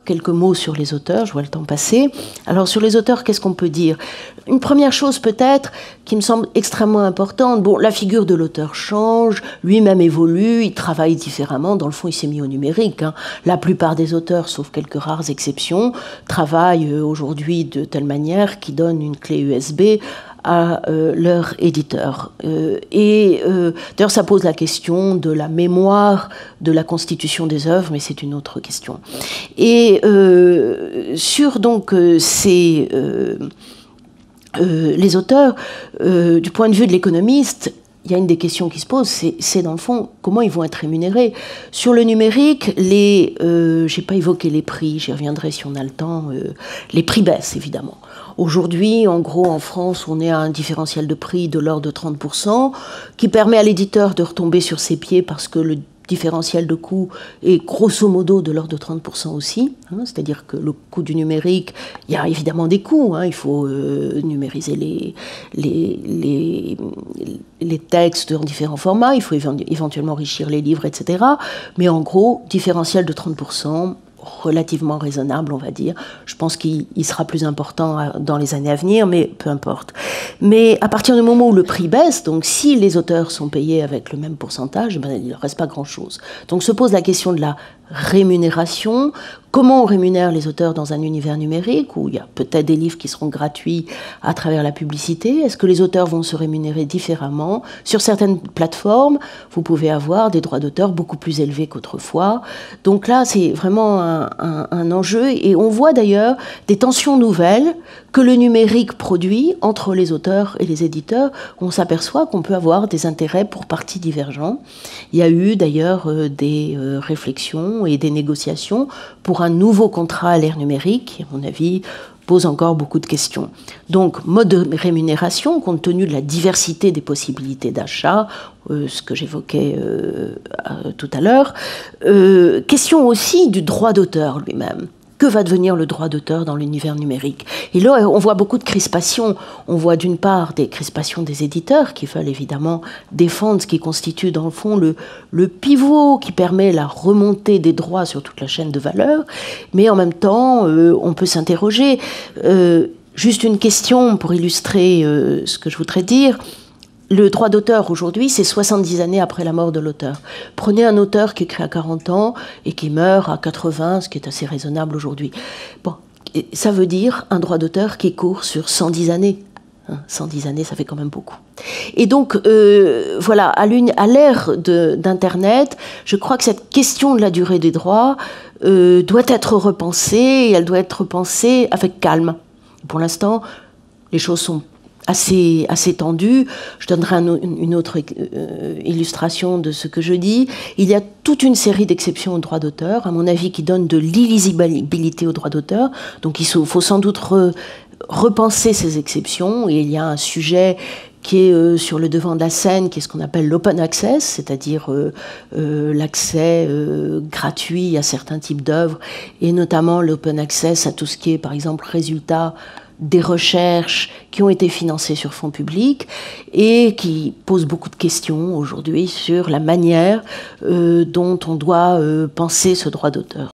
quelques mots sur les auteurs, je vois le temps passer. Alors sur les auteurs, qu'est-ce qu'on peut dire? Une première chose peut-être qui me semble extrêmement importante, bon, la figure de l'auteur change, lui-même évolue, il travaille différemment, dans le fond il s'est mis au numérique. Hein. La plupart des auteurs, sauf quelques rares exceptions, travaillent aujourd'hui de telle manière qu'ils donnent une clé USB à leur éditeur. D'ailleurs, ça pose la question de la mémoire de la constitution des œuvres, mais c'est une autre question. Et sur donc les auteurs, du point de vue de l'économiste, il y a une des questions qui se posent, c'est dans le fond, comment ils vont être rémunérés. Sur le numérique, j'ai pas évoqué les prix, j'y reviendrai si on a le temps, les prix baissent évidemment. Aujourd'hui, en gros, en France, on est à un différentiel de prix de l'ordre de 30%, qui permet à l'éditeur de retomber sur ses pieds parce que le différentiel de coût est grosso modo de l'ordre de 30% aussi. Hein, c'est-à-dire que le coût du numérique, il y a évidemment des coûts. Hein, il faut numériser les textes en différents formats, il faut éventuellement enrichir les livres, etc. Mais en gros, différentiel de 30%, relativement raisonnable, on va dire. Je pense qu'il sera plus important dans les années à venir, mais peu importe. Mais à partir du moment où le prix baisse, donc si les auteurs sont payés avec le même pourcentage, ben, il ne reste pas grand-chose. Donc se pose la question de la rémunération. Comment on rémunère les auteurs dans un univers numérique où il y a peut-être des livres qui seront gratuits à travers la publicité? Est-ce que les auteurs vont se rémunérer différemment? Sur certaines plateformes, vous pouvez avoir des droits d'auteur beaucoup plus élevés qu'autrefois. Donc là, c'est vraiment un enjeu. Et on voit d'ailleurs des tensions nouvelles que le numérique produit entre les auteurs et les éditeurs. On s'aperçoit qu'on peut avoir des intérêts pour parties divergents. Il y a eu d'ailleurs des réflexions et des négociations pour un nouveau contrat à l'ère numérique, qui, à mon avis, pose encore beaucoup de questions. Donc, mode de rémunération, compte tenu de la diversité des possibilités d'achat, ce que j'évoquais tout à l'heure. Question aussi du droit d'auteur lui-même. Que va devenir le droit d'auteur dans l'univers numérique? Et là, on voit beaucoup de crispations. On voit d'une part des crispations des éditeurs qui veulent évidemment défendre ce qui constitue dans le fond le pivot qui permet la remontée des droits sur toute la chaîne de valeur. Mais en même temps, on peut s'interroger. Juste une question pour illustrer ce que je voudrais dire. Le droit d'auteur aujourd'hui, c'est 70 années après la mort de l'auteur. Prenez un auteur qui écrit à 40 ans et qui meurt à 80, ce qui est assez raisonnable aujourd'hui. Bon, ça veut dire un droit d'auteur qui court sur 110 années. 110 années, ça fait quand même beaucoup. Et donc, voilà, à l'ère d'Internet, je crois que cette question de la durée des droits doit être repensée, et elle doit être repensée avec calme. Pour l'instant, les choses sont assez tendu. Je donnerai une autre illustration de ce que je dis. Il y a toute une série d'exceptions au droit d'auteur, à mon avis, qui donnent de l'illisibilité au droit d'auteur. Donc il faut sans doute repenser ces exceptions. Et il y a un sujet qui est sur le devant de la scène, qui est ce qu'on appelle l'open access, c'est-à-dire l'accès gratuit à certains types d'œuvres, et notamment l'open access à tout ce qui est, par exemple, résultat des recherches qui ont été financées sur fonds publics et qui posent beaucoup de questions aujourd'hui sur la manière dont on doit penser ce droit d'auteur.